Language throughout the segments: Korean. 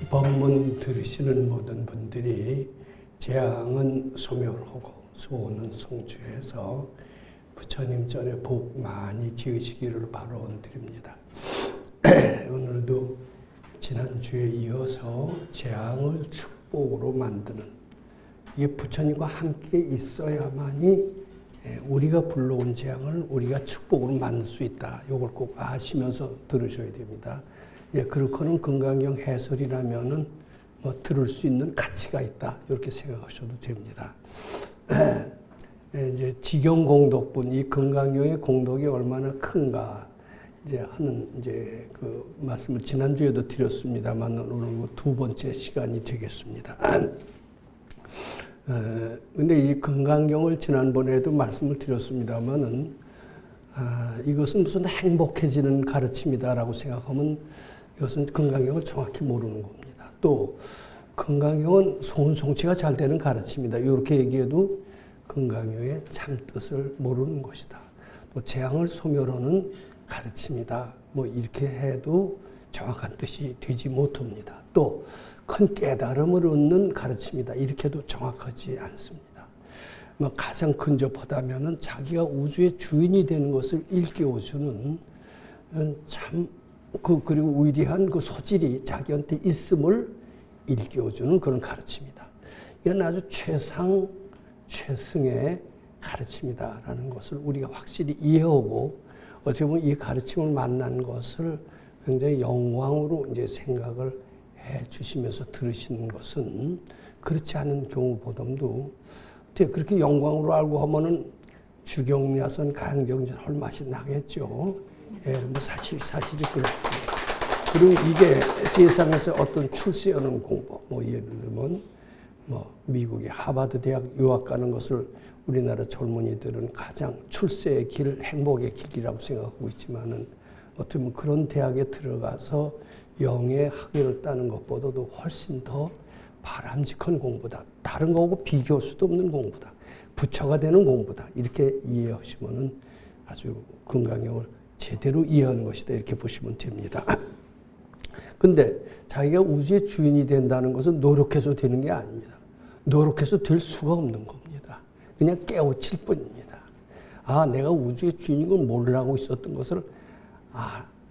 법문 들으시는 모든 분들이 재앙은 소멸하고 소원은 성취해서 부처님 전에 복 많이 지으시기를 바라드립니다. 오늘도 지난주에 이어서 재앙을 축복으로 만드는, 이게 부처님과 함께 있어야만이 우리가 불러온 재앙을 우리가 축복으로 만들 수 있다. 이걸 꼭 아시면서 들으셔야 됩니다. 그렇거는 건강경 해설이라면은 들을 수 있는 가치가 있다. 이렇게 생각하셔도 됩니다. 이제 지경공덕분, 이 건강경의 공덕이 얼마나 큰가 하는 그 말씀을 지난주에도 드렸습니다만 오늘 두 번째 시간이 되겠습니다. 근데 이 건강경을 지난번에도 말씀을 드렸습니다만은 이것은 무슨 행복해지는 가르침이다라고 생각하면 이것은 건강경을 정확히 모르는 겁니다. 또 건강경은 소원 성취가 잘 되는 가르침이다. 이렇게 얘기해도 건강경의 참뜻을 모르는 것이다. 또 재앙을 소멸하는 가르침이다. 이렇게 해도 정확한 뜻이 되지 못합니다. 또 큰 깨달음을 얻는 가르침이다. 이렇게 해도 정확하지 않습니다. 가장 근접하다면은 자기가 우주의 주인이 되는 것을 일깨워주는 그리고 위대한 그 소질이 자기한테 있음을 일깨워주는 그런 가르침이다. 이건 아주 최승의 가르침이다라는 것을 우리가 확실히 이해하고 어떻게 보면 이 가르침을 만난 것을 굉장히 영광으로 생각을 해 주시면서 들으시는 것은 그렇지 않은 경우보다도 그렇게 영광으로 알고 하면은 주경야선 가양정진 할 맛이 나겠죠. 사실이 그렇죠. 그리고 이게 세상에서 어떤 출세하는 공부, 예를 들면 미국의 하버드 대학 유학 가는 것을 우리나라 젊은이들은 가장 출세의 길, 행복의 길이라고 생각하고 있지만은 어떻게 보면 그런 대학에 들어가서 영의 학위를 따는 것보다도 훨씬 더 바람직한 공부다. 다른 거하고 비교할 수도 없는 공부다. 부처가 되는 공부다. 이렇게 이해하시면은 아주 건강경을 제대로 이해하는 것이다. 이렇게 보시면 됩니다. 근데 자기가 우주의 주인이 된다는 것은 노력해서 되는 게 아닙니다. 노력해서 될 수가 없는 겁니다. 그냥 깨우칠 뿐입니다. 내가 우주의 주인인 걸 모르고 있었던 것을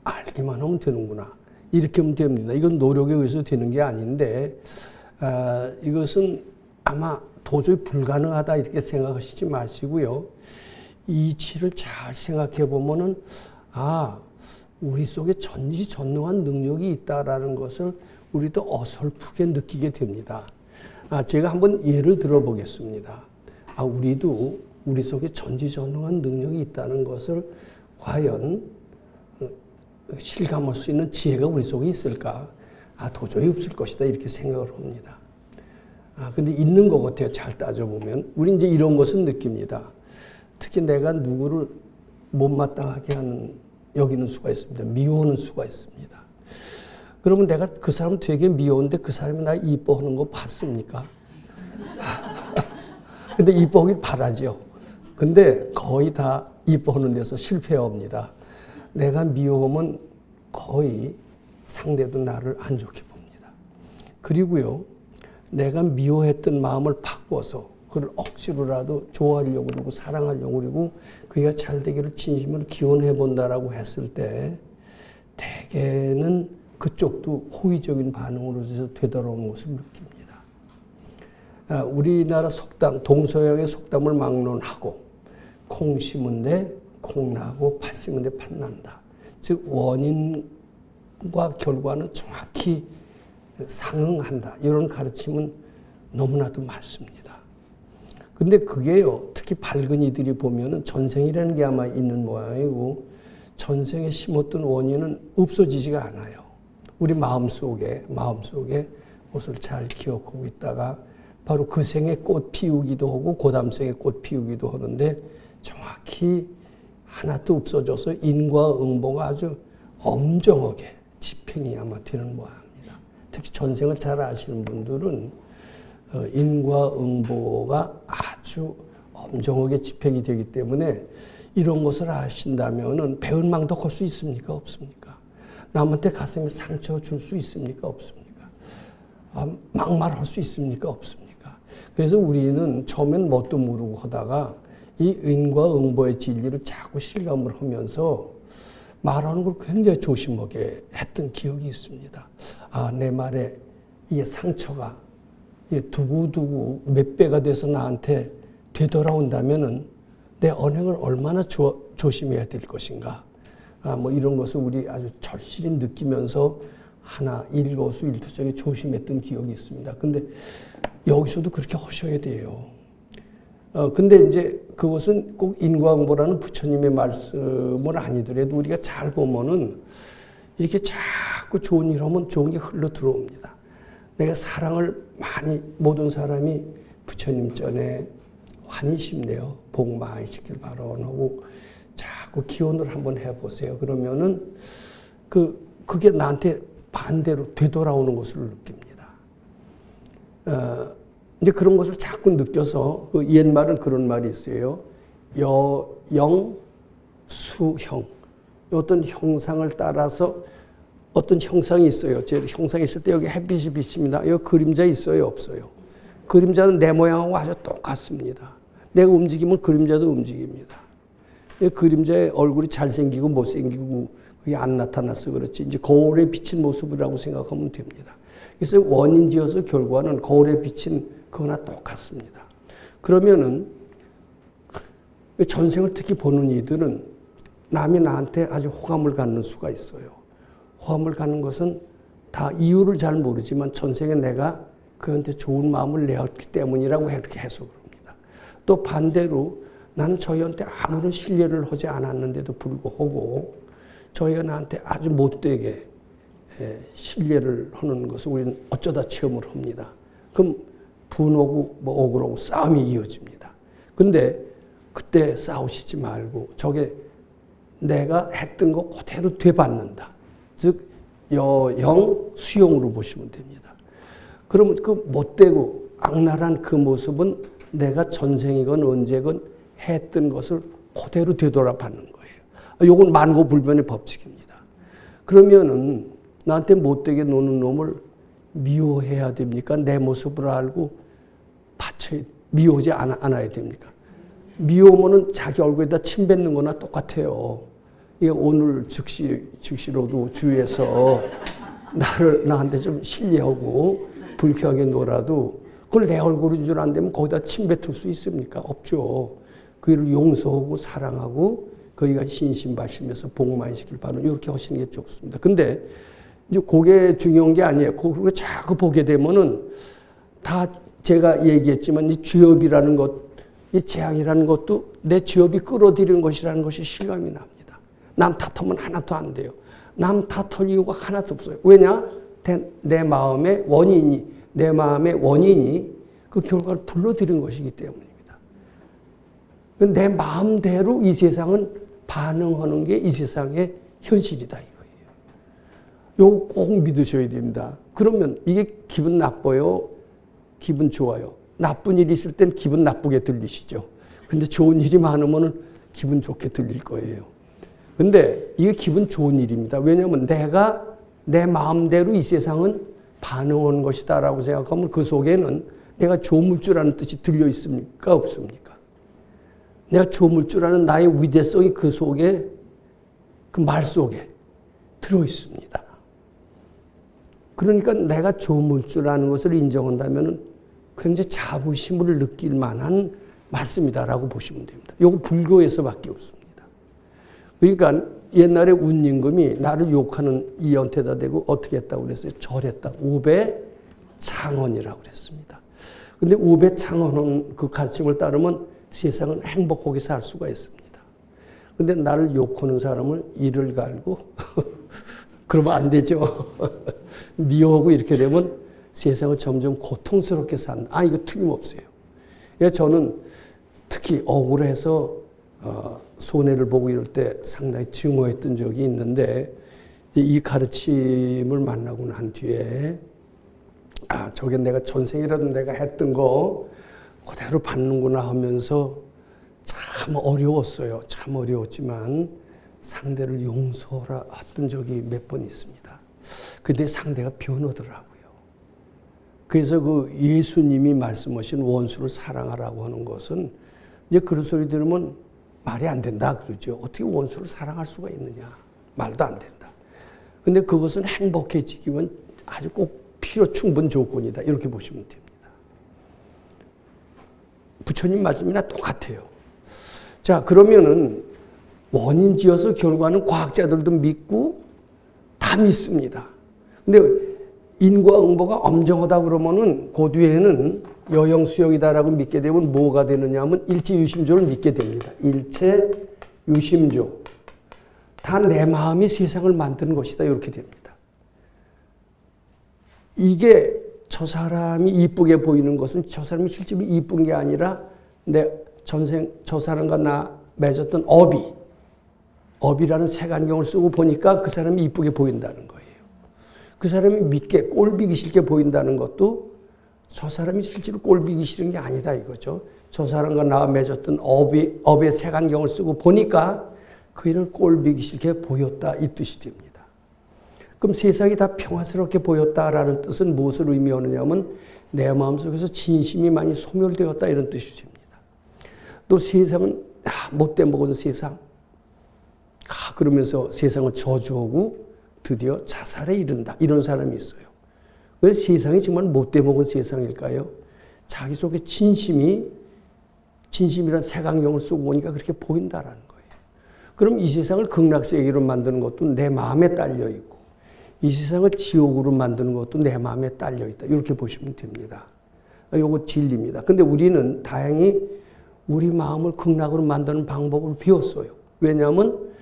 알기만 하면 되는구나. 이렇게 하면 됩니다. 이건 노력에 의해서 되는 게 아닌데 이것은 아마 도저히 불가능하다 이렇게 생각하시지 마시고요. 이치를 잘 생각해 보면은 우리 속에 전지전능한 능력이 있다라는 것을 우리도 어설프게 느끼게 됩니다. 제가 한번 예를 들어보겠습니다. 우리도 우리 속에 전지전능한 능력이 있다는 것을 과연 실감할 수 있는 지혜가 우리 속에 있을까? 도저히 없을 것이다. 이렇게 생각을 합니다. 근데 있는 것 같아요. 잘 따져보면. 우리 이제 이런 것은 느낍니다. 특히 내가 누구를 못마땅하게 여기는 수가 있습니다. 미워하는 수가 있습니다. 그러면 내가 그 사람 되게 미워한데 그 사람이 나 이뻐하는 거 봤습니까? 근데 이뻐하길 바라죠. 근데 거의 다 이뻐하는 데서 실패합니다. 내가 미워하면 거의 상대도 나를 안 좋게 봅니다. 그리고요, 내가 미워했던 마음을 바꿔서 그를 억지로라도 좋아하려고 그러고 사랑하려고 그러고 그가 잘 되기를 진심으로 기원해 본다라고 했을 때 대개는 그쪽도 호의적인 반응으로 되돌아오는 것을 느낍니다. 우리나라 속담, 동서양의 속담을 막론하고 콩 심은 데 콩 나고 팥 심은 데 팥 난다. 즉 원인과 결과는 정확히 상응한다. 이런 가르침은 너무나도 많습니다. 근데 그게요, 특히 밝은 이들이 보면은 전생이라는 게 아마 있는 모양이고 전생에 심었던 원인은 없어지지가 않아요. 우리 마음속에 그것을 잘 기억하고 있다가 바로 그 생에 꽃 피우기도 하고 그 다음 생에 꽃 피우기도 하는데 정확히 하나도 없어져서 인과 응보가 아주 엄정하게 집행이 아마 되는 모양입니다. 특히 전생을 잘 아시는 분들은 인과 응보가 아주 엄정하게 집행이 되기 때문에 이런 것을 아신다면은 배은망덕할 수 있습니까? 없습니까? 남한테 가슴에 상처 줄 수 있습니까? 없습니까? 막말할 수 있습니까? 없습니까? 그래서 우리는 처음엔 뭣도 모르고 하다가 이 인과 응보의 진리를 자꾸 실감을 하면서 말하는 걸 굉장히 조심하게 했던 기억이 있습니다. 내 말에 이게 상처가 두고두고 몇 배가 돼서 나한테 되돌아온다면은 내 언행을 얼마나 조심해야 될 것인가. 뭐 이런 것을 우리 아주 절실히 느끼면서 하나 일거수일투족에 조심했던 기억이 있습니다. 근데 여기서도 그렇게 하셔야 돼요. 근데 이제 그것은 꼭 인과응보라는 부처님의 말씀은 아니더라도 우리가 잘 보면은 이렇게 자꾸 좋은 일 하면 좋은 게 흘러 들어옵니다. 내가 사랑을 많이 모든 사람이 부처님 전에 환희심내요. 복 많이 시킬 바라고 자꾸 기원을 한번 해보세요. 그러면은 그게 나한테 반대로 되돌아오는 것을 느낍니다. 이제 그런 것을 자꾸 느껴서 그 옛말은 그런 말이 있어요. 여영 수형. 어떤 형상을 따라서 어떤 형상이 있어요. 제 형상이 있을 때 여기 햇빛이 비칩니다. 여기 그림자 있어요, 없어요? 그림자는 내 모양하고 아주 똑같습니다. 내가 움직이면 그림자도 움직입니다. 그림자의 얼굴이 잘생기고 못생기고 그게 안 나타나서 그렇지. 이제 거울에 비친 모습이라고 생각하면 됩니다. 그래서 원인지어서 결과는 거울에 비친 그거나 똑같습니다. 그러면은 전생을 특히 보는 이들은 남이 나한테 아주 호감을 갖는 수가 있어요. 호감을 갖는 것은 다 이유를 잘 모르지만 전생에 내가 그한테 좋은 마음을 내었기 때문이라고 이렇게 해석합니다. 또 반대로 나는 저희한테 아무런 신뢰를 하지 않았는데도 불구하고 저희가 나한테 아주 못되게 신뢰를 하는 것을 우리는 어쩌다 체험을 합니다. 그럼 분하고 뭐 억울하고 싸움이 이어집니다. 근데 그때 싸우시지 말고 저게 내가 했던 거 그대로 되받는다. 즉 여영 수용으로 보시면 됩니다. 그러면 그 못되고 악랄한 그 모습은 내가 전생이건 언제건 했던 것을 그대로 되돌아받는 거예요. 이건 만고불변의 법칙입니다. 그러면은 나한테 못되게 노는 놈을 미워해야 됩니까? 내 모습을 알고 미워하지 않아야 됩니까? 미워하면은 자기 얼굴에다 침 뱉는 거나 똑같아요. 이게 오늘 즉시로도 주위에서 나한테 좀 신뢰하고 불쾌하게 놀아도 그걸 내 얼굴인 줄 안다면 거기다 침 뱉을 수 있습니까? 없죠. 그를 용서하고 사랑하고 거기가 신신바시면서 복 많이 시킬 바는 이렇게 하시는 게 좋습니다. 근데 이제 그게 중요한 게 아니에요. 그걸 자꾸 보게 되면은 다 제가 얘기했지만 이 죄업이라는 것, 이 재앙이라는 것도 내 죄업이 끌어들이는 것이라는 것이 실감이 납니다. 남 탓하면 하나도 안 돼요. 남 탓할 이유가 하나도 없어요. 왜냐? 내 마음의 원인이 그 결과를 불러들인 것이기 때문입니다. 내 마음대로 이 세상은 반응하는 게 이 세상의 현실이다 이거예요. 요거 꼭 믿으셔야 됩니다. 그러면 이게 기분 나빠요? 기분 좋아요? 나쁜 일이 있을 땐 기분 나쁘게 들리시죠. 근데 좋은 일이 많으면 기분 좋게 들릴 거예요. 근데 이게 기분 좋은 일입니다. 왜냐하면 내가 내 마음대로 이 세상은 반응하는 것이다라고 생각하면 그 속에는 내가 조물주라는 뜻이 들려 있습니까? 없습니까? 내가 조물주라는 나의 위대성이 그 속에, 그 말 속에 들어 있습니다. 그러니까 내가 조물주라는 것을 인정한다면 굉장히 자부심을 느낄 만한 말씀이다라고 보시면 됩니다. 이거 불교에서밖에 없습니다. 그러니까 옛날에 운임금이 나를 욕하는 이한테다 대고 어떻게 했다고 그랬어요? 절했다. 오배창언이라고 그랬습니다. 근데 오배창언은 그 가르침을 따르면 세상은 행복하게 살 수가 있습니다. 근데 나를 욕하는 사람을 이를 갈고 그러면 안 되죠. 미워하고 이렇게 되면 세상을 점점 고통스럽게 산다. 이거 틀림없어요. 저는 특히 억울해서 손해를 보고 이럴 때 상당히 증오했던 적이 있는데 이 가르침을 만나고 난 뒤에 저게 내가 전생이라도 내가 했던 거 그대로 받는구나 하면서 참 어려웠어요. 참 어려웠지만 상대를 용서하라 했던 적이 몇 번 있습니다. 근데 상대가 변하더라고요. 그래서 그 예수님이 말씀하신 원수를 사랑하라고 하는 것은 이제 그런 소리 들으면 말이 안 된다 그러죠. 어떻게 원수를 사랑할 수가 있느냐. 말도 안 된다. 근데 그것은 행복해지기 위한 아주 꼭 필요 충분 조건이다. 이렇게 보시면 됩니다. 부처님 말씀이나 똑같아요. 자, 그러면은 원인 지어서 결과는 과학자들도 믿고 다 믿습니다. 근데 인과 응보가 엄정하다 그러면은 그 뒤에는 여영수용이다라고 믿게 되면 뭐가 되느냐 하면 일체유심조를 믿게 됩니다. 일체유심조. 다 내 마음이 세상을 만드는 것이다. 이렇게 됩니다. 이게 저 사람이 이쁘게 보이는 것은 저 사람이 실제로 이쁜 게 아니라 내 전생 저 사람과 나 맺었던 업이라는 색안경을 쓰고 보니까 그 사람이 이쁘게 보인다는 거예요. 그 사람이 믿게 꼴보기 싫게 보인다는 것도 저 사람이 실제로 꼴보기 싫은 게 아니다 이거죠. 저 사람과 나와 맺었던 업의 색안경을 쓰고 보니까 그 일은 꼴보기 싫게 보였다 이 뜻이 됩니다. 그럼 세상이 다 평화스럽게 보였다라는 뜻은 무엇을 의미하느냐면 내 마음속에서 진심이 많이 소멸되었다 이런 뜻이 됩니다. 또 세상은 못돼 먹은 세상 그러면서 세상을 저주하고 드디어 자살에 이른다 이런 사람이 있어요. 왜 세상이 정말 못돼 먹은 세상일까요? 자기 속에 진심이란 색안경을 쓰고 보니까 그렇게 보인다라는 거예요. 그럼 이 세상을 극락세계로 만드는 것도 내 마음에 딸려 있고 이 세상을 지옥으로 만드는 것도 내 마음에 딸려 있다. 이렇게 보시면 됩니다. 이거 진리입니다. 근데 우리는 다행히 우리 마음을 극락으로 만드는 방법을 배웠어요. 왜냐하면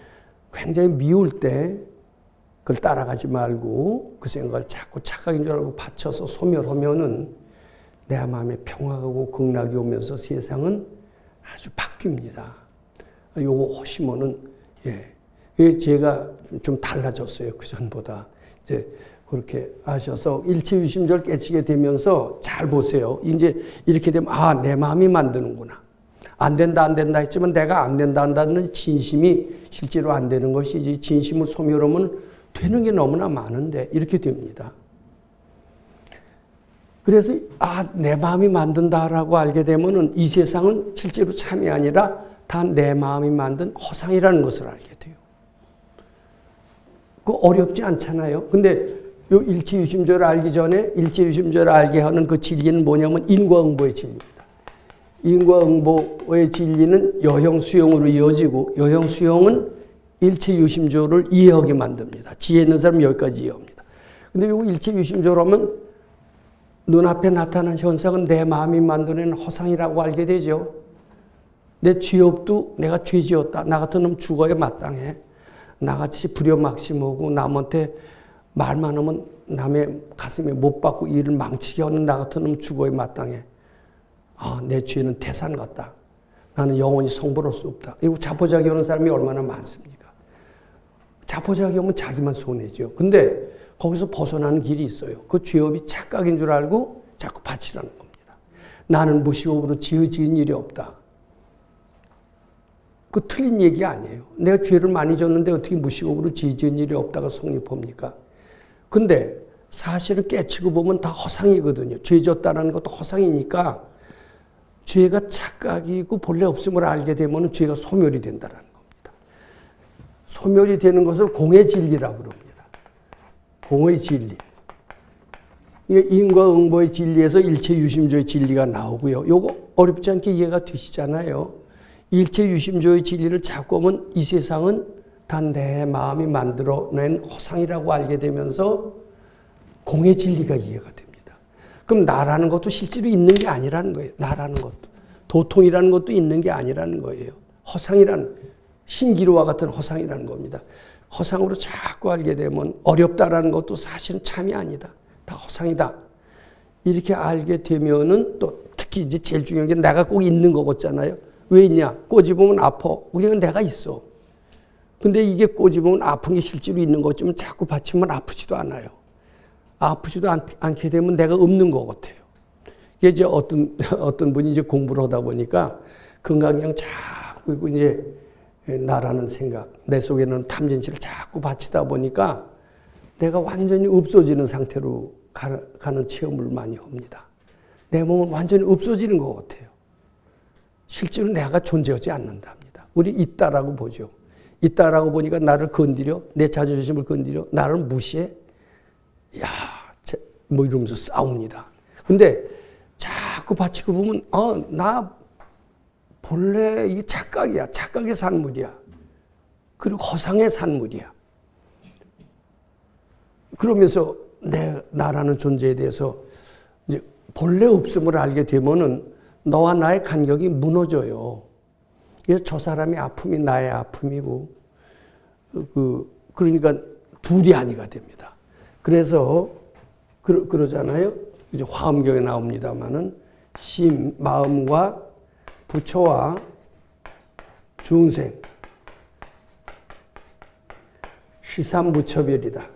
굉장히 미울 때 그걸 따라가지 말고 그 생각을 자꾸 착각인 줄 알고 받쳐서 소멸하면은 내 마음에 평화가 오고 극락이 오면서 세상은 아주 바뀝니다. 요거 하시면은 제가 좀 달라졌어요. 그 전보다. 이제 그렇게 하셔서 일체유심조를 깨치게 되면서 잘 보세요. 이제 이렇게 되면 내 마음이 만드는구나. 안 된다 했지만 내가 안 된다 한다는 진심이 실제로 안 되는 것이지 진심을 소멸하면 되는 게 너무나 많은데 이렇게 됩니다. 그래서 내 마음이 만든다라고 알게 되면은 이 세상은 실제로 참이 아니라 다 내 마음이 만든 허상이라는 것을 알게 돼요. 그 어렵지 않잖아요. 근데 요 일체유심조를 알기 전에 일체유심조를 알게 하는 그 진리는 뭐냐면 인과응보의 진리입니다. 인과응보의 진리는 여형수용으로 이어지고 여형수용은 일체유심조를 이해하게 만듭니다. 지혜 있는 사람은 여기까지 이해합니다. 근데 이 일체유심조라면 눈앞에 나타난 현상은 내 마음이 만드는 허상이라고 알게 되죠. 내 죄업도 내가 죄지었다. 나 같은 놈 죽어야 마땅해. 나같이 불효막심하고 남한테 말만 하면 남의 가슴에 못 박고 일을 망치게 하는 나 같은 놈 죽어야 마땅해. 내 죄는 태산 같다. 나는 영원히 성불할 수 없다. 이거 자포자기하는 사람이 얼마나 많습니까? 자포자기하면 자기만 손해죠. 근데 거기서 벗어나는 길이 있어요. 그 죄업이 착각인 줄 알고 자꾸 바치라는 겁니다. 나는 무시업으로 지은 일이 없다. 그 틀린 얘기 아니에요. 내가 죄를 많이 졌는데 어떻게 무시업으로 지은 일이 없다가 성립합니까? 근데 사실을 깨치고 보면 다 허상이거든요. 죄 졌다는 것도 허상이니까 죄가 착각이고 본래 없음을 알게 되면 죄가 소멸이 된다는 겁니다. 소멸이 되는 것을 공의 진리라고 그럽니다. 공의 진리. 인과응보의 진리에서 일체유심조의 진리가 나오고요. 요거 어렵지 않게 이해가 되시잖아요. 일체유심조의 진리를 잡고 오면 이 세상은 다 내 마음이 만들어낸 허상이라고 알게 되면서 공의 진리가 이해가 됩니다. 그럼 나라는 것도 실제로 있는 게 아니라는 거예요. 나라는 것도. 도통이라는 것도 있는 게 아니라는 거예요. 허상이란 신기루와 같은 허상이라는 겁니다. 허상으로 자꾸 알게 되면 어렵다라는 것도 사실은 참이 아니다. 다 허상이다. 이렇게 알게 되면은 또 특히 이제 제일 중요한 게 내가 꼭 있는 거 같잖아요. 왜 있냐? 꼬집으면 아파. 그냥 내가 있어. 근데 이게 꼬집으면 아픈 게 실제로 있는 것쯤은 자꾸 받치면 아프지도 않아요. 아프지도 않게 되면 내가 없는 것 같아요. 이게 이제 어떤 분이 이제 공부를 하다 보니까 건강경 자꾸 이제 나라는 생각, 내 속에는 탐진치를 자꾸 바치다 보니까 내가 완전히 없어지는 상태로 가는 체험을 많이 합니다. 내 몸은 완전히 없어지는 것 같아요. 실제로 내가 존재하지 않는답니다. 우리 있다라고 보죠. 있다라고 보니까 나를 건드려, 내 자존심을 건드려, 나를 무시해. 야, 뭐 이러면서 싸웁니다. 근데 자꾸 바치고 보면, 나 본래 이게 착각이야. 착각의 산물이야. 그리고 허상의 산물이야. 그러면서 나라는 존재에 대해서 이제 본래 없음을 알게 되면은 너와 나의 간격이 무너져요. 그래서 저 사람의 아픔이 나의 아픔이고, 그러니까 둘이 아니가 됩니다. 그래서 그러잖아요. 이제 화엄경에 나옵니다만은 심, 마음과 부처와 중생, 시삼무처별이다.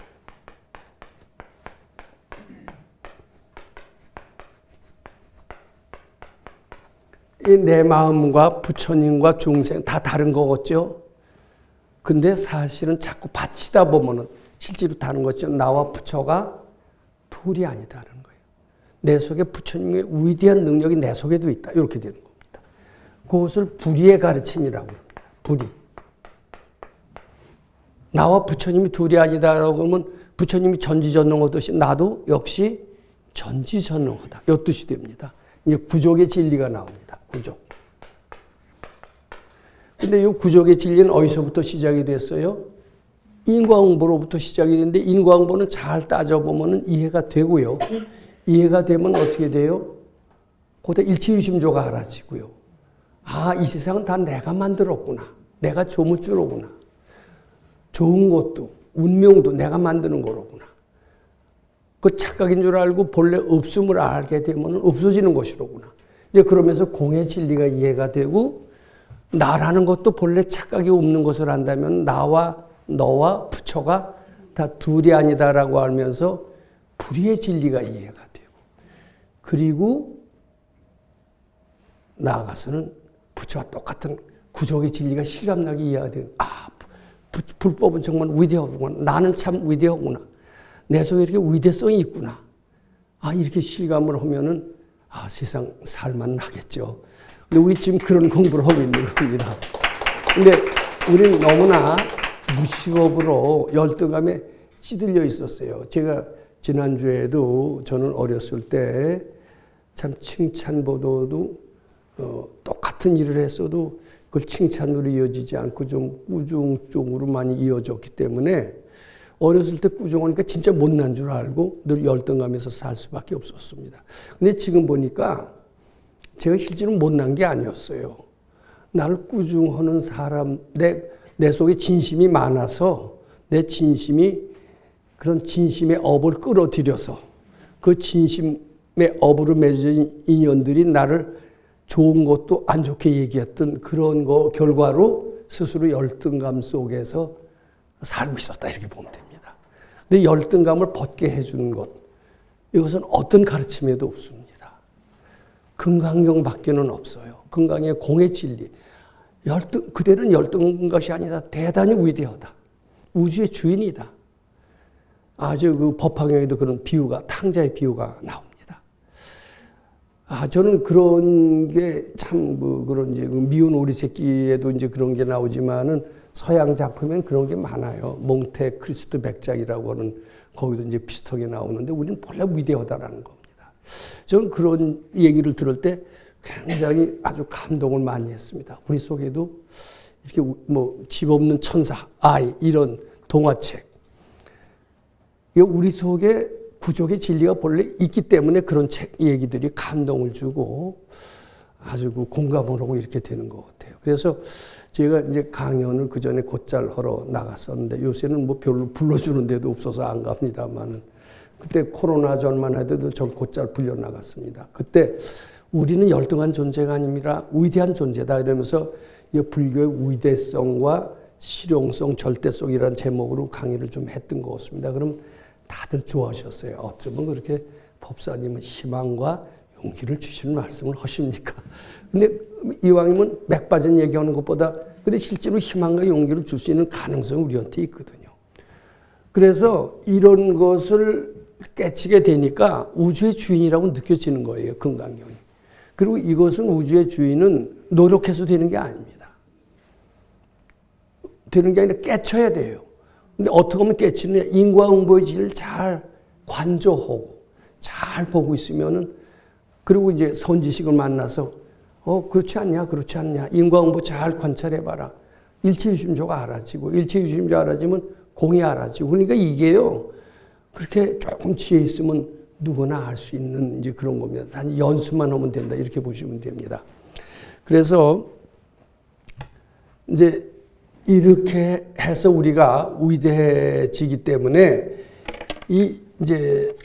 이 내 마음과 부처님과 중생 다 다른 거겠죠? 근데 사실은 자꾸 바치다 보면은 실제로 다른 거죠. 나와 부처가 둘이 아니다는 거예요. 내 속에 부처님의 위대한 능력이 내 속에도 있다. 이렇게 되는 겁니다. 그것을 불의의 가르침이라고 합니다. 불의. 나와 부처님이 둘이 아니다라고 하면 부처님이 전지전능하듯이 나도 역시 전지전능하다. 이 뜻이 됩니다. 이제 구족의 진리가 나옵니다. 구족. 근데 이 구족의 진리는 어디서부터 시작이 됐어요? 인과응보로부터 시작이 됐는데 인과응보는 잘 따져보면 이해가 되고요. 이해가 되면 어떻게 돼요? 그때 일체유심조가 알아지고요. 아, 이 세상은 다 내가 만들었구나. 내가 조물주로구나. 좋은 것도 운명도 내가 만드는 거로구나. 그 착각인 줄 알고 본래 없음을 알게 되면 없어지는 것이로구나. 이제 그러면서 공의 진리가 이해가 되고 나라는 것도 본래 착각이 없는 것을 안다면 나와 너와 부처가 다 둘이 아니다라고 알면서 불의의 진리가 이해가 되고 그리고 나아가서는 부처와 똑같은 구족의 진리가 실감나게 이해가 되고 불법은 정말 위대하구나. 나는 참 위대하구나. 내 속에 이렇게 위대성이 있구나. 이렇게 실감을 하면은 세상 살만 나겠죠. 근데 우리 지금 그런 공부를 하고 있는 겁니다. 근데 우리는 너무나 무식업으로 열등감에 찌들려 있었어요. 제가 지난주에도 저는 어렸을 때 참 칭찬보다도 똑같은 일을 했어도 그걸 칭찬으로 이어지지 않고 좀 꾸중 쪽으로 많이 이어졌기 때문에 어렸을 때 꾸중하니까 진짜 못난 줄 알고 늘 열등감에서 살 수밖에 없었습니다. 근데 지금 보니까 제가 실제로 못난 게 아니었어요. 나를 꾸중하는 사람, 내 속에 진심이 많아서 내 진심이 그런 진심의 업을 끌어들여서 그 진심의 업으로 맺어진 인연들이 나를 좋은 것도 안 좋게 얘기했던 그런 거 결과로 스스로 열등감 속에서 살고 있었다 이렇게 보면 됩니다. 근데 열등감을 벗게 해주는 것 이것은 어떤 가르침에도 없습니다. 금강경밖에는 없어요. 금강의 공의 진리. 그대는 열등한 것이 아니다. 대단히 위대하다. 우주의 주인이다. 아주 그 법화경에도 그런 비유가 탕자의 비유가 나옵니다. 저는 그런 게 참 그런 이제 미운 오리 새끼에도 이제 그런 게 나오지만은 서양 작품엔 그런 게 많아요. 몽테 크리스트 백작이라고 하는 거기도 이제 비슷하게 나오는데 우리는 본래 위대하다라는 겁니다. 저는 그런 얘기를 들을 때 굉장히 아주 감동을 많이 했습니다. 우리 속에도 이렇게 집 없는 천사, 아이 이런 동화책. 우리 속에 구족의 진리가 본래 있기 때문에 그런 책 얘기들이 감동을 주고 아주 공감을 하고 이렇게 되는 것 같아요. 그래서 제가 이제 강연을 그 전에 곧잘 하러 나갔었는데 요새는 별로 불러주는 데도 없어서 안 갑니다만 그때 코로나 전만 해도 전 곧잘 불려 나갔습니다. 그때 우리는 열등한 존재가 아닙니다. 위대한 존재다 이러면서 이 불교의 위대성과 실용성, 절대성이라는 제목으로 강의를 좀 했던 것 같습니다. 그럼 다들 좋아하셨어요. 어쩌면 그렇게 법사님은 희망과 용기를 주시는 말씀을 하십니까? 근데 이왕이면 맥 빠진 얘기하는 것보다 근데 실제로 희망과 용기를 줄 수 있는 가능성이 우리한테 있거든요. 그래서 이런 것을 깨치게 되니까 우주의 주인이라고 느껴지는 거예요, 금강경이. 그리고 이것은 우주의 주인은 노력해서 되는 게 아닙니다. 되는 게 아니라 깨쳐야 돼요. 근데 어떻게 하면 깨치느냐? 인과응보의 질을 잘 관조하고 잘 보고 있으면은, 그리고 이제 선지식을 만나서 그렇지 않냐, 그렇지 않냐, 인과응보 잘 관찰해봐라. 일체유심조가 알아지고, 일체유심조 알아지면 공이 알아지고. 그러니까 이게요, 그렇게 조금 지혜 있으면 누구나 알 수 있는 이제 그런 겁니다. 단 연습만 하면 된다, 이렇게 보시면 됩니다. 그래서 이제 이렇게 해서 우리가 위대해지기 때문에 이제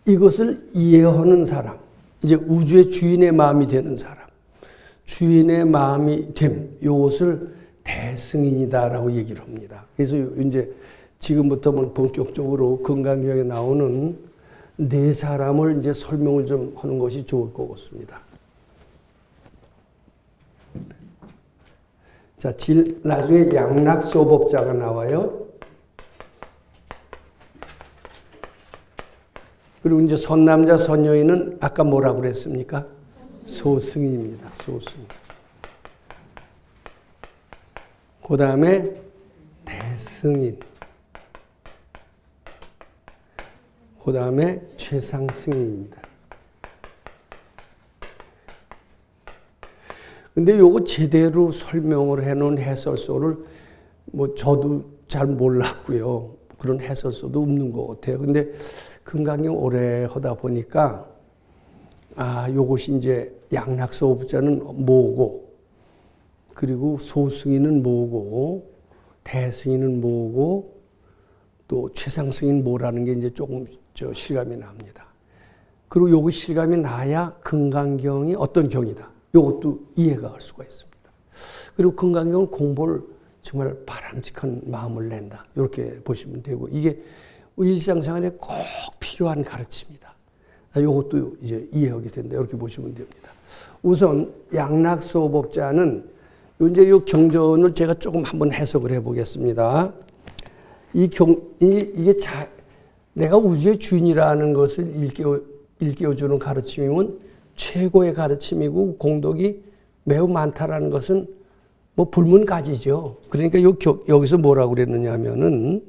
이것을 이해하는 사람, 이제 우주의 주인의 마음이 되는 사람, 주인의 마음이 됨, 이것을 대승인이다라고 얘기를 합니다. 그래서 이제 지금부터 본격적으로 금강경에 나오는 네 사람을 이제 설명을 좀 하는 것이 좋을 것 같습니다. 자, 나중에 양락소법자가 나와요. 그리고 이제 선남자, 선여인은 아까 뭐라고 그랬습니까? 소승인입니다. 소승인. 그 다음에 대승인. 그 다음에 최상승인입니다. 근데 요거 제대로 설명을 해놓은 해설서를 저도 잘 몰랐고요. 그런 해설서도 없는 것 같아요. 근데 금강경 오래 하다 보니까 요것이 이제 양락소법자는 뭐고, 그리고 소승인은 뭐고, 대승인은 뭐고, 또 최상승인 뭐라는 게 이제 조금 실감이 납니다. 그리고 요거 실감이 나야 금강경이 어떤 경이다, 요것도 이해가 갈 수가 있습니다. 그리고 금강경은 공부를 정말 바람직한 마음을 낸다, 이렇게 보시면 되고, 이게 일상생활에 꼭 필요한 가르침이다. 요것도 이제 이해하게 된다, 이렇게 보시면 됩니다. 우선 양락소법자는 이제 요 경전을 제가 조금 한번 해석을 해보겠습니다. 이게 내가 우주의 주인이라는 것을 일깨워주는 가르침이면 최고의 가르침이고, 공덕이 매우 많다라는 것은 불문가지죠. 그러니까 여기서 뭐라고 그랬느냐 하면은,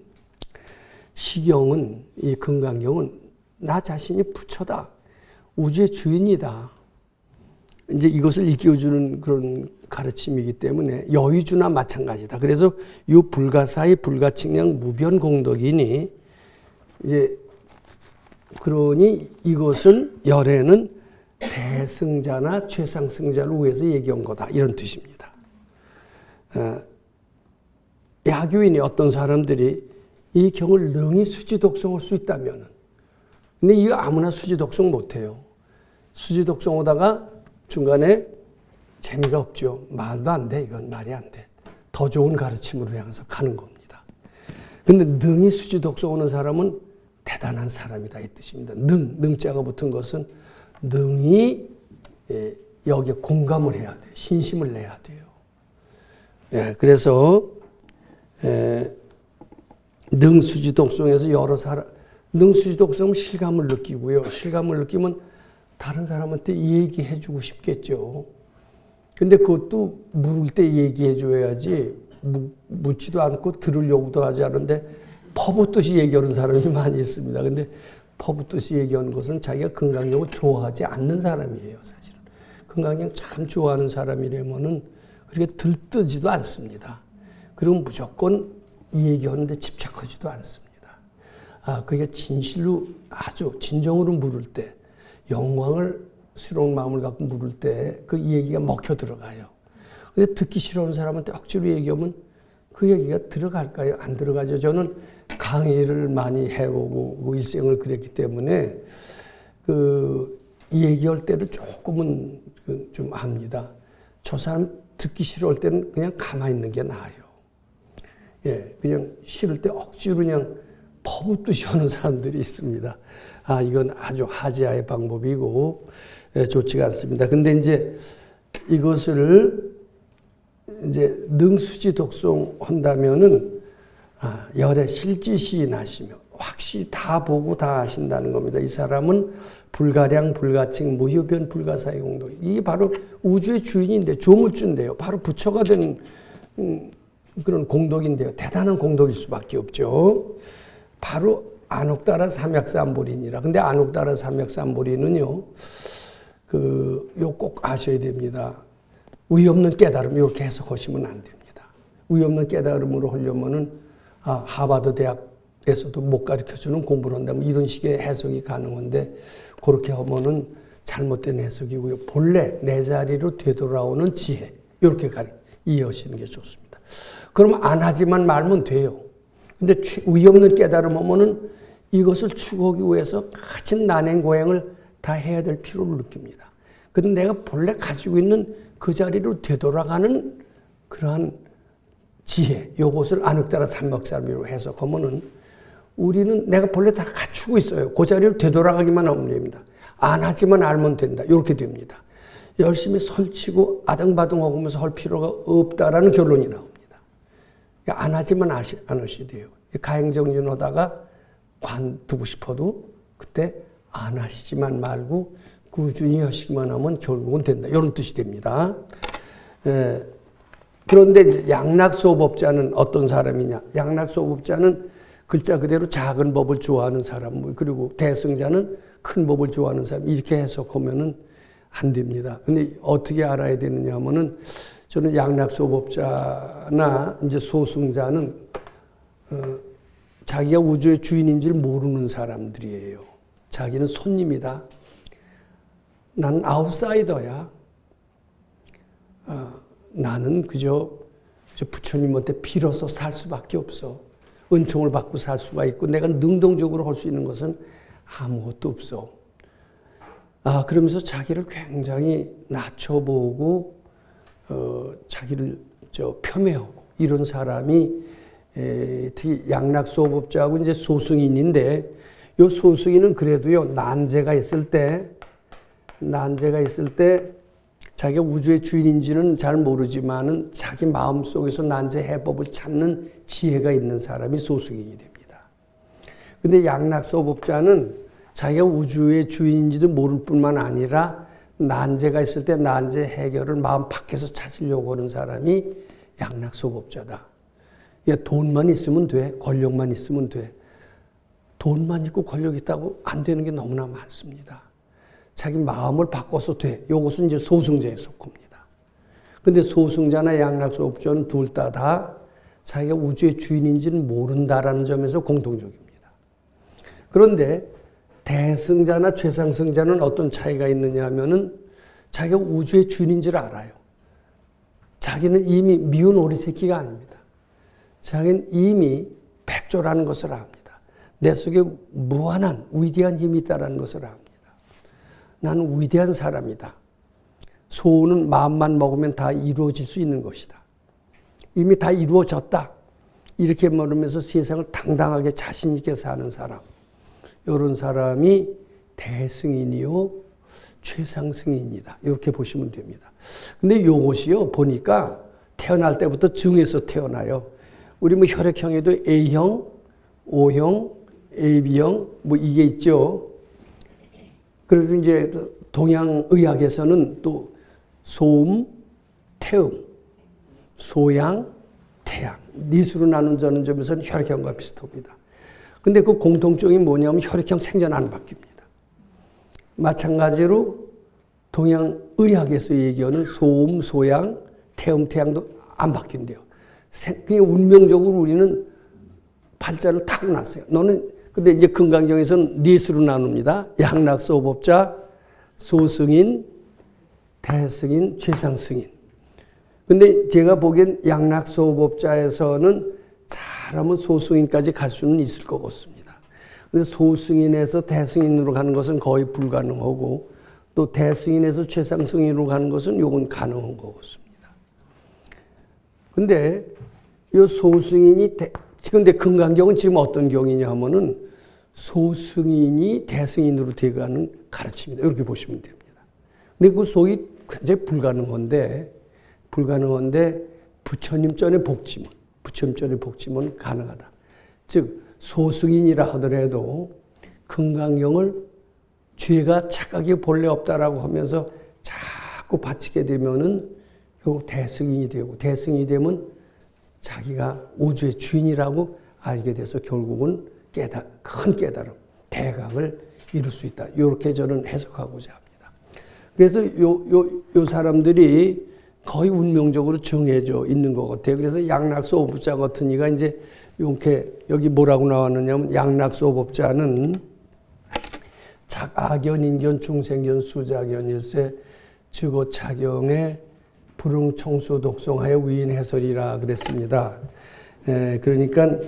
시경은, 이 금강경은 나 자신이 부처다, 우주의 주인이다, 이제 이것을 일깨워주는 그런 가르침이기 때문에 여의주나 마찬가지다. 그래서 이 불가사의 불가측량 무변 공덕이니, 이제 그러니 이것은 열애는 대승자나 최상승자를 위해서 얘기한 거다, 이런 뜻입니다. 야교인이 어떤 사람들이 이 경을 능히 수지독성할 수 있다면, 근데 이거 아무나 수지독성 못해요. 수지독성하다가 중간에 재미가 없죠. 말도 안 돼. 이건 말이 안 돼. 더 좋은 가르침으로 향해서 가는 겁니다. 근데 능히 수지독성하는 사람은 대단한 사람이다, 이 뜻입니다. 능자가 붙은 것은 능히 여기에 공감을 해야 돼요. 신심을 내야 돼요. 그래서 능수지독성에서 여러 사람, 능수지독성은 실감을 느끼고요. 실감을 느끼면 다른 사람한테 얘기해 주고 싶겠죠. 근데 그것도 물을 때 얘기해 줘야지, 묻지도 않고 들으려고도 하지 않은데 퍼붓듯이 얘기하는 사람이 많이 있습니다. 근데 퍼붓듯이 얘기하는 것은 자기가 금강경을 좋아하지 않는 사람이에요, 사실은. 금강경 참 좋아하는 사람이라면은 그렇게 들뜨지도 않습니다. 그리고 무조건 이 얘기하는데 집착하지도 않습니다. 그게 진실로 아주 진정으로 물을 때, 영광스러운 마음을 갖고 물을 때 그 얘기가 먹혀 들어가요. 근데 듣기 싫어하는 사람한테 억지로 얘기하면 그 얘기가 들어갈까요? 안 들어가죠. 저는 강의를 많이 해보고 일생을 그랬기 때문에 이 얘기할 때를 조금은 좀 압니다. 저 사람 듣기 싫어할 때는 그냥 가만히 있는 게 나아요. 그냥 싫을 때 억지로 그냥 퍼붓듯이 하는 사람들이 있습니다. 이건 아주 하지아의 방법이고 좋지가 않습니다. 근데 이제 이것을 이제 능수지 독송한다면은 열애 실지시인하시며 확실히 다 보고 다 아신다는 겁니다. 이 사람은 불가량, 불가칭, 무효변, 불가사의 공동. 이게 바로 우주의 주인인데, 조물주인데요. 바로 부처가 되는 그런 공덕인데요. 대단한 공덕일 수밖에 없죠. 바로 안옥따라 삼약삼보리니라. 근데 안옥따라 삼약삼보리는요, 요 꼭 아셔야 됩니다. 의 없는 깨달음, 이렇게 해석하시면 안 됩니다. 의 없는 깨달음으로 하려면은, 하버드 대학에서도 못 가르쳐 주는 공부를 한다면 이런 식의 해석이 가능한데, 그렇게 하면은 잘못된 해석이고요. 본래 내 자리로 되돌아오는 지혜, 이렇게 이해하시는 게 좋습니다. 그럼 안 하지만 말면 돼요. 근데 의 없는 깨달음 하면은 이것을 추구하기 위해서 가진 난행 고행을 다 해야 될 필요를 느낍니다. 근데 내가 본래 가지고 있는 그 자리로 되돌아가는 그러한 지혜, 요것을 안옥따라 삼박삼비로 해석하면은 우리는 내가 본래 다 갖추고 있어요. 그 자리로 되돌아가기만 하면 됩니다. 안 하지만 알면 된다. 이렇게 됩니다. 열심히 설치고 아등바등하면서 할 필요가 없다라는 결론이 나옵니다. 안 하지만 안 하셔야 돼요. 가행정진하다가 관두고 싶어도 그때 안 하시지만 말고 꾸준히 하시기만 하면 결국은 된다. 이런 뜻이 됩니다. 그런데 양락소법자는 어떤 사람이냐? 양락소법자는 글자 그대로 작은 법을 좋아하는 사람, 그리고 대승자는 큰 법을 좋아하는 사람, 이렇게 해석하면은 안 됩니다. 근데 어떻게 알아야 되느냐 하면은 저는 양락소법자나 이제 소승자는 자기가 우주의 주인인 줄 모르는 사람들이에요. 자기는 손님이다. 나는 아웃사이더야. 나는 그저 부처님한테 빌어서 살 수밖에 없어. 은총을 받고 살 수가 있고 내가 능동적으로 할 수 있는 것은 아무것도 없어. 그러면서 자기를 굉장히 낮춰보고 자기를 폄훼하고 이런 사람이 특히 양락소법자하고 이제 소승인인데 요 소승인은 그래도요 난제가 있을 때 자기가 우주의 주인인지는 잘 모르지만은 자기 마음속에서 난제 해법을 찾는 지혜가 있는 사람이 소승인이 됩니다. 근데 양락소법자는 자기가 우주의 주인인지도 모를 뿐만 아니라 난제가 있을 때 난제 해결을 마음 밖에서 찾으려고 하는 사람이 양락소법자다. 돈만 있으면 돼. 권력만 있으면 돼. 돈만 있고 권력 있다고 안 되는 게 너무나 많습니다. 자기 마음을 바꿔서 돼. 이것은 이제 소승자에 속합니다. 근데 소승자나 양락소법자는 둘 다 자기가 우주의 주인인지는 모른다라는 점에서 공통적입니다. 그런데 대승자나 최상승자는 어떤 차이가 있느냐 하면은 자기가 우주의 주인인지를 알아요. 자기는 이미 미운 오리새끼가 아닙니다. 자기는 이미 백조라는 것을 압니다. 내 속에 무한한 위대한 힘이 있다는 것을 압니다. 나는 위대한 사람이다. 소원은 마음만 먹으면 다 이루어질 수 있는 것이다. 이미 다 이루어졌다. 이렇게 말하면서 세상을 당당하게 자신 있게 사는 사람. 이런 사람이 대승인이요 최상승인이다. 이렇게 보시면 됩니다. 근데 이것이요 보니까 태어날 때부터 증에서 태어나요. 우리 뭐 혈액형에도 A형, O형, AB형 뭐 이게 있죠. 그리고 이제 동양의학에서는 또 소음, 태음, 소양, 태양 넷으로 나눈다는 점에서는 혈액형과 비슷합니다. 근데 그 공통점이 뭐냐면 혈액형 생전 안 바뀝니다. 마찬가지로 동양의학에서 얘기하는 소음, 소양, 태음, 태양도 안 바뀐대요. 그게 운명적으로 우리는 발자를 타고났어요. 근데 이제 금강경에서는 넷으로 나눕니다. 양락소법자, 소승인, 대승인, 최상승인. 근데 제가 보기엔 양락소법자에서는 잘하면 소승인까지 갈 수는 있을 것 같습니다. 근데 소승인에서 대승인으로 가는 것은 거의 불가능하고 또 대승인에서 최상승인으로 가는 것은 요건 가능한 것 같습니다. 근데 이 소승인이 근데 금강경은 지금 어떤 경이냐 하면은 소승인이 대승인으로 되어가는 가르침이다. 이렇게 보시면 됩니다. 근데 그 소위 굉장히 불가능한데 부처님 전의 복지문 가능하다. 즉 소승인이라 하더라도 금강경을 죄가 착각이 본래 없다라고 하면서 자꾸 바치게 되면은 결국 대승인이 되고, 대승인이 되면 자기가 우주의 주인이라고 알게 돼서 결국은 큰 깨달음, 대각을 이룰 수 있다. 이렇게 저는 해석하고자 합니다. 그래서 요 사람들이 거의 운명적으로 정해져 있는 것 같아요. 그래서 양락소법자 같은 이가 이제 이렇게 여기 뭐라고 나왔느냐면, 양락소법자는 악연, 인견, 중생견, 수작견, 일세, 즉어, 차경에 불응, 청수, 독성하여 위인 해설이라 그랬습니다. 그러니까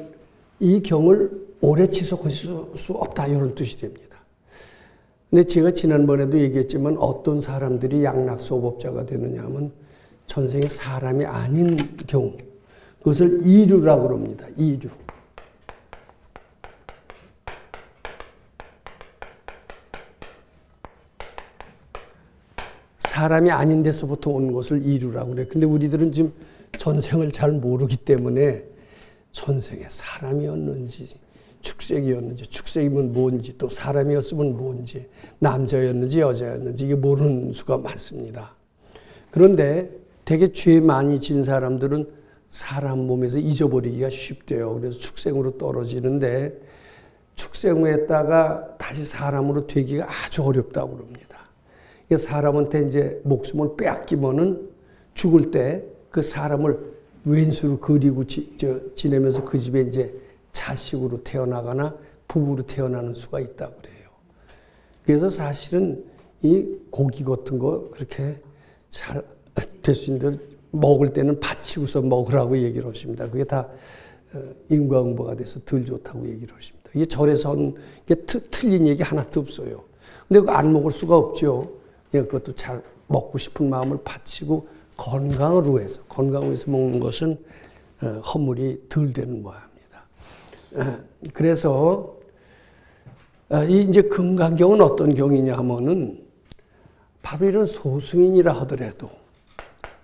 이 경을 오래 지속하실 수 없다, 이런 뜻이 됩니다. 근데 제가 지난번에도 얘기했지만 어떤 사람들이 양락소법자가 되느냐 하면 전생에 사람이 아닌 경우, 그것을 이류라고 합니다. 이류. 사람이 아닌 데서부터 온 것을 이류라고 그래. 근데 우리들은 지금 전생을 잘 모르기 때문에 전생에 사람이었는지 축생이었는지, 축생이면 뭔지, 또 사람이었으면 뭔지, 남자였는지 여자였는지 이게 모르는 수가 많습니다. 그런데 되게 죄 많이 진 사람들은 사람 몸에서 잊어버리기가 쉽대요. 그래서 축생으로 떨어지는데 축생했다가 다시 사람으로 되기가 아주 어렵다고 그럽니다. 사람한테 이제 목숨을 빼앗기면은 죽을 때 그 사람을 왼수로 그리고 지내면서 그 집에 이제 자식으로 태어나거나 부부로 태어나는 수가 있다고 그래요. 그래서 사실은 이 고기 같은 거 그렇게 잘 될 수 있는 대로 먹을 때는 바치고서 먹으라고 얘기를 하십니다. 그게 다 인과응보가 돼서 덜 좋다고 얘기를 하십니다. 이게 절에서 하는 게 틀린 얘기 하나도 없어요. 근데 그거 안 먹을 수가 없죠. 그것도 잘 먹고 싶은 마음을 바치고 건강을 위해서 먹는 것은 허물이 덜 되는 모양입니다. 그래서 이 이제 금강경은 어떤 경이냐 하면은 바로 이런 소승인이라 하더라도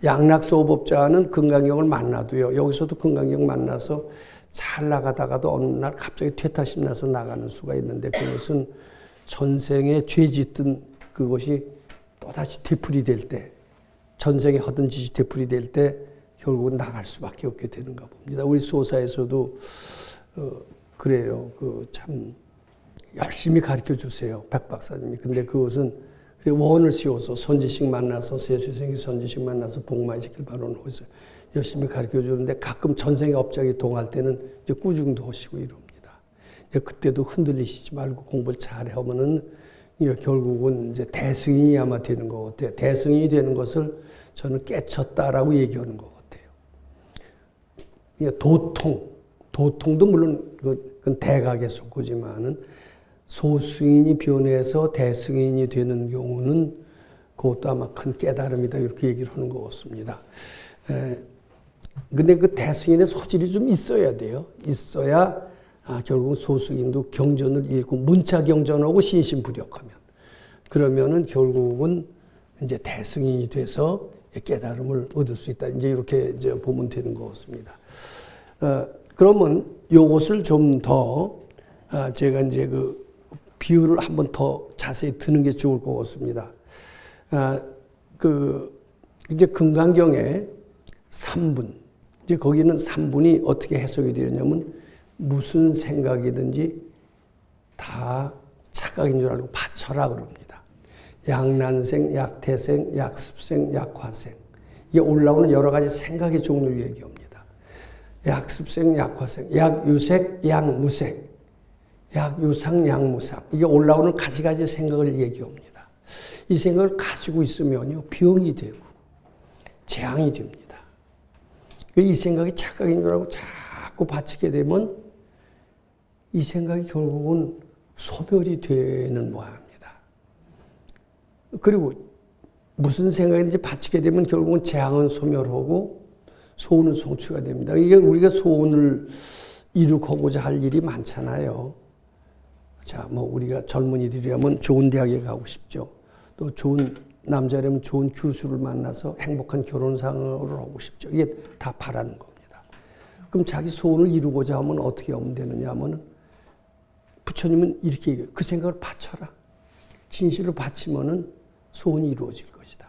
양락소법자는 금강경을 만나도요. 여기서도 금강경 만나서 잘 나가다가도 어느 날 갑자기 퇴타심 나서 나가는 수가 있는데 그것은 전생에 죄 짓던 그것이 또다시 되풀이될 때, 전생에 하던 짓이 되풀이될 때 결국은 나갈 수밖에 없게 되는가 봅니다. 우리 소사에서도 그래요. 참 열심히 가르쳐 주세요, 백 박사님이. 근데 그것은 원을 씌워서 선지식 만나서 세세생이 선지식 만나서 복만 시킬 바로는 해서 열심히 가르쳐 주는데 가끔 전생에 업장이 동할 때는 이제 꾸중도 하시고 이럽니다. 그때도 흔들리시지 말고 공부를 잘 하면은 결국은 이제 대승인이 아마 되는 것 같아요. 대승인이 되는 것을 저는 깨쳤다라고 얘기하는 것 같아요. 도통도 물론 그건 대각에 속하지만은 소승인이 변해서 대승인이 되는 경우는 그것도 아마 큰 깨달음이다 이렇게 얘기를 하는 것 같습니다. 근데 그 대승인의 소질이 좀 있어야 돼요. 있어야 결국 소승인도 경전을 읽고 문자 경전하고 신신부력하면 그러면은 결국은 이제 대승인이 돼서 깨달음을 얻을 수 있다. 이제 이렇게 이제 보면 되는 것 같습니다. 그러면 요것을 좀 더 제가 이제 그 비유를 한번 더 자세히 드는 게 좋을 것 같습니다. 이제 금강경에 3분, 이제 거기는 3분이 어떻게 해석이 되냐면 무슨 생각이든지 다 착각인 줄 알고 바쳐라 그럽니다. 약난생, 약태생, 약습생, 약화생. 이게 올라오는 여러 가지 생각의 종류를 얘기합니다. 약습생, 약화생, 약유색, 약무색, 약유상, 약무상. 이게 올라오는 가지가지 생각을 얘기합니다. 이 생각을 가지고 있으면요, 병이 되고 재앙이 됩니다. 이 생각이 착각인 줄 알고 자꾸 바치게 되면 이 생각이 결국은 소멸이 되는 모양입니다. 그리고 무슨 생각인지 바치게 되면 결국은 재앙은 소멸하고 소원은 성취가 됩니다. 이게 우리가 소원을 이룩하고자 할 일이 많잖아요. 자, 우리가 젊은이들이라면 좋은 대학에 가고 싶죠. 또 좋은 남자라면 좋은 교수를 만나서 행복한 결혼생활을 하고 싶죠. 이게 다 바라는 겁니다. 그럼 자기 소원을 이루고자 하면 어떻게 하면 되느냐 하면 부처님은 이렇게 얘기해요. 그 생각을 바쳐라. 진실로 바치면은 소원이 이루어질 것이다.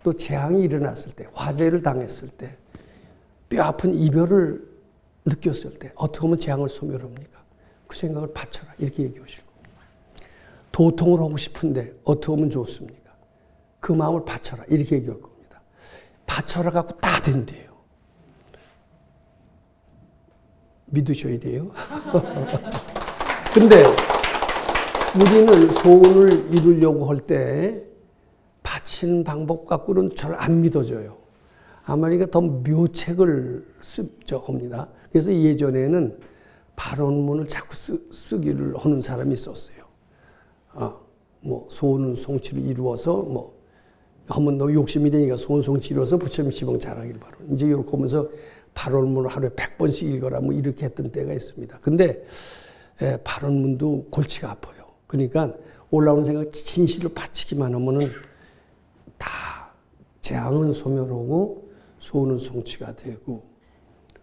또 재앙이 일어났을 때, 화재를 당했을 때, 뼈아픈 이별을 느꼈을 때 어떻게 하면 재앙을 소멸합니까? 그 생각을 바쳐라. 이렇게 얘기하시고, 도통을 하고 싶은데 어떻게 하면 좋습니까? 그 마음을 바쳐라. 이렇게 얘기할 겁니다. 바쳐라 갖고 다 된대요. 믿으셔야 돼요. 근데 우리는 소원을 이루려고 할 때 바치는 방법 갖고는 잘 안 믿어져요. 아마 이게 더 묘책을 합니다. 그래서 예전에는 발언문을 자꾸 쓰기를 하는 사람이 있었어요. 소원 성취를 이루어서 한번 너 욕심이 되니까 소원 성취 이루어서 부처님 시봉 잘하길 바라. 이제 이렇게 하면서 발언문을 하루에 100번씩 읽어라 이렇게 했던 때가 있습니다. 근데 발언문도 골치가 아파요. 그러니까 올라오는 생각 진실을 바치기만 하면은 다 재앙은 소멸하고 소원은 성취가 되고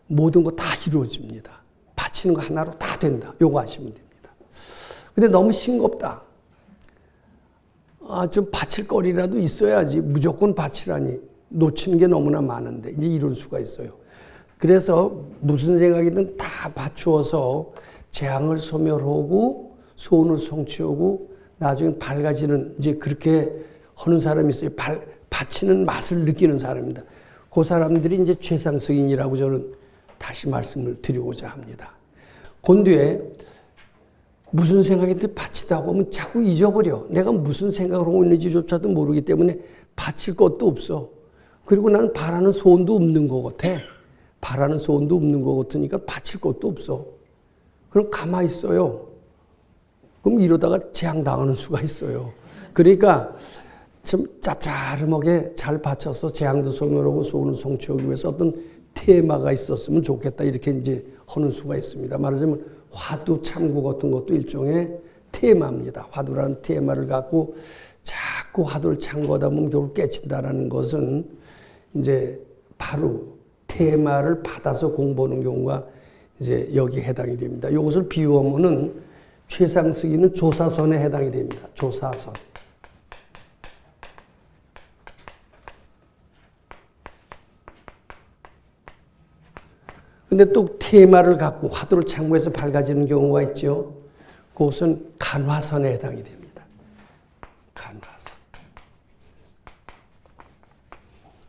모든 거 다 이루어집니다. 바치는 거 하나로 다 된다. 요거 아시면 됩니다. 근데 너무 싱겁다. 좀 바칠 거리라도 있어야지. 무조건 바치라니. 놓치는 게 너무나 많은데 이제 이런 수가 있어요. 그래서 무슨 생각이든 다 바추어서 재앙을 소멸하고 소원을 성취하고 나중에 밝아지는 이제 그렇게 하는 사람이 있어요. 바치는 맛을 느끼는 사람입니다. 그 사람들이 이제 최상승인이라고 저는 다시 말씀을 드리고자 합니다. 그 뒤에 무슨 생각이든 바치다고 하면 자꾸 잊어버려. 내가 무슨 생각을 하고 있는지조차도 모르기 때문에 바칠 것도 없어. 그리고 나는 바라는 소원도 없는 것 같아. 바라는 소원도 없는 것 같으니까 바칠 것도 없어. 그럼 가만히 있어요. 그럼 이러다가 재앙당하는 수가 있어요. 그러니까 좀 짭짤하게 잘 바쳐서 재앙도 소멸하고 소원을 성취하기 위해서 어떤 테마가 있었으면 좋겠다. 이렇게 이제 하는 수가 있습니다. 말하자면 화두 참고 같은 것도 일종의 테마입니다. 화두라는 테마를 갖고 자꾸 화두를 참고하다 보면 결국 깨친다라는 것은 이제 바로 테마를 받아서 공부하는 경우가 이제 여기에 해당이 됩니다. 이것을 비유하면은 최상승이는 조사선에 해당이 됩니다. 조사선. 근데 또 테마를 갖고 화두를 참고해서 밝아지는 경우가 있죠. 그것은 간화선에 해당이 됩니다. 간화선.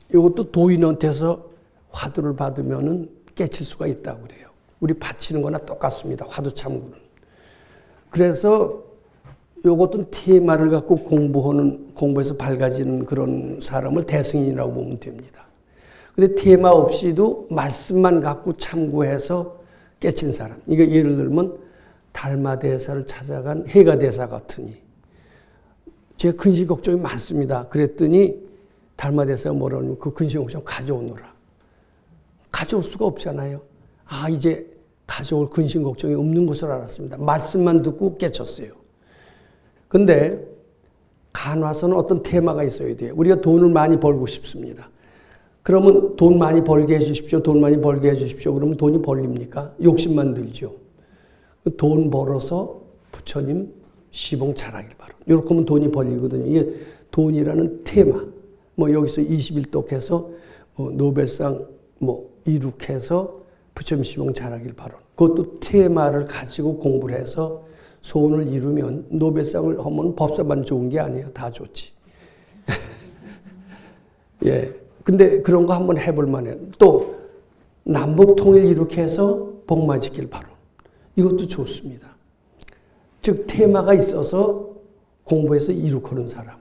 이것도 도인한테서 화두를 받으면은 깨칠 수가 있다고 그래요. 우리 바치는 거나 똑같습니다. 화두 참고는. 그래서 이것도 테마를 갖고 공부해서 밝아지는 그런 사람을 대승인이라고 보면 됩니다. 근데 테마 없이도 말씀만 갖고 참고해서 깨친 사람. 이거 예를 들면 달마대사를 찾아간 해가대사 같으니 제 근심 걱정이 많습니다. 그랬더니 달마대사가 뭐라고 하냐면 그 근심 걱정 가져오너라. 가져올 수가 없잖아요. 이제 가져올 근심 걱정이 없는 것을 알았습니다. 말씀만 듣고 깨쳤어요. 근데 간화서는 어떤 테마가 있어야 돼요. 우리가 돈을 많이 벌고 싶습니다. 그러면 돈 많이 벌게 해주십시오. 돈 많이 벌게 해주십시오. 그러면 돈이 벌립니까? 욕심만 들죠. 돈 벌어서 부처님 시봉 잘하길 바라. 이렇게 하면 돈이 벌리거든요. 이게 돈이라는 테마. 여기서 21독 해서 노벨상 이룩해서 부처님 시봉 잘하길 바라. 그것도 테마를 가지고 공부를 해서 소원을 이루면 노벨상을 하면 법사만 좋은 게 아니에요. 다 좋지. 예. 근데 그런 거 한번 해볼 만해요. 또 남북 통일 이렇게 해서 복마지길 바로. 이것도 좋습니다. 즉 테마가 있어서 공부해서 이룩하는 사람.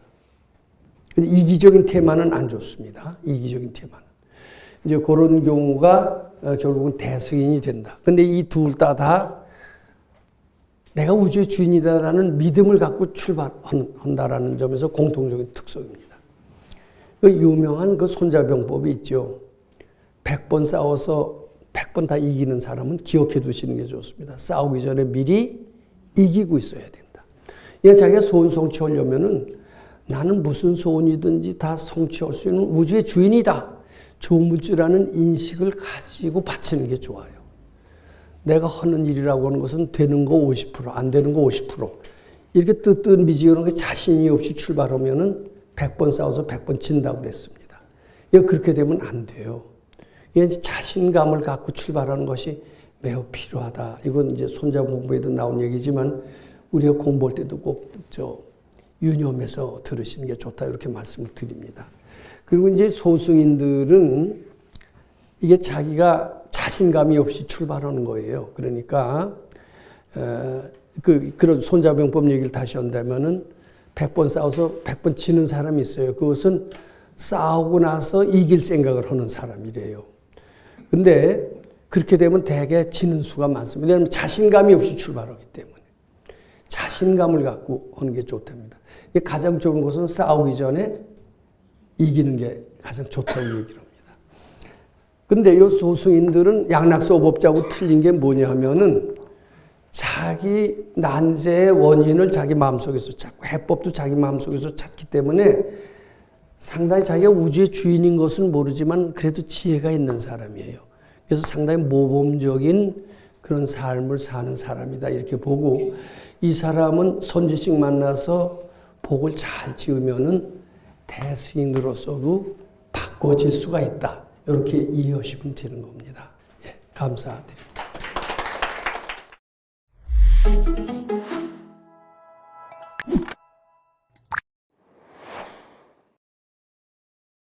근데 이기적인 테마는 안 좋습니다. 이기적인 테마는. 이제 그런 경우가 결국은 대승인이 된다. 근데 이 둘 다 내가 우주의 주인이다라는 믿음을 갖고 출발한다라는 점에서 공통적인 특성입니다. 그 유명한 그 손자병법이 있죠. 100번 싸워서 100번 다 이기는 사람은 기억해 두시는 게 좋습니다. 싸우기 전에 미리 이기고 있어야 된다. 얘 자기가 소원 성취하려면은 나는 무슨 소원이든지 다 성취할 수 있는 우주의 주인이다. 조무주라는 인식을 가지고 바치는 게 좋아요. 내가 하는 일이라고 하는 것은 되는 거 50%, 안 되는 거 50%. 이렇게 뜨뜻미지근하게 자신이 없이 출발하면은 100번 싸워서 100번 진다고 그랬습니다. 이거 그렇게 되면 안 돼요. 이게 자신감을 갖고 출발하는 것이 매우 필요하다. 이건 이제 손자분 공부에도 나온 얘기지만 우리가 공부할 때도 꼭 유념해서 들으시는 게 좋다. 이렇게 말씀을 드립니다. 그리고 이제 소승인들은 이게 자기가 자신감이 없이 출발하는 거예요. 그러니까, 그런 손자병법 얘기를 다시 한다면은 100번 싸워서 100번 지는 사람이 있어요. 그것은 싸우고 나서 이길 생각을 하는 사람이래요. 근데 그렇게 되면 대개 지는 수가 많습니다. 왜냐하면 자신감이 없이 출발하기 때문에. 자신감을 갖고 하는 게 좋답니다. 가장 좋은 것은 싸우기 전에 이기는 게 가장 좋다고 얘기를 합니다. 근데 이 소승인들은 양락소법자하고 틀린 게 뭐냐 하면은 자기 난제의 원인을 자기 마음속에서 찾고 해법도 자기 마음속에서 찾기 때문에 상당히 자기가 우주의 주인인 것은 모르지만 그래도 지혜가 있는 사람이에요. 그래서 상당히 모범적인 그런 삶을 사는 사람이다 이렇게 보고 이 사람은 선지식 만나서 복을 잘 지으면은 대승인으로서도 바꿔질 수가 있다. 이렇게 이해하시면 되는 겁니다. 예, 감사드립니다.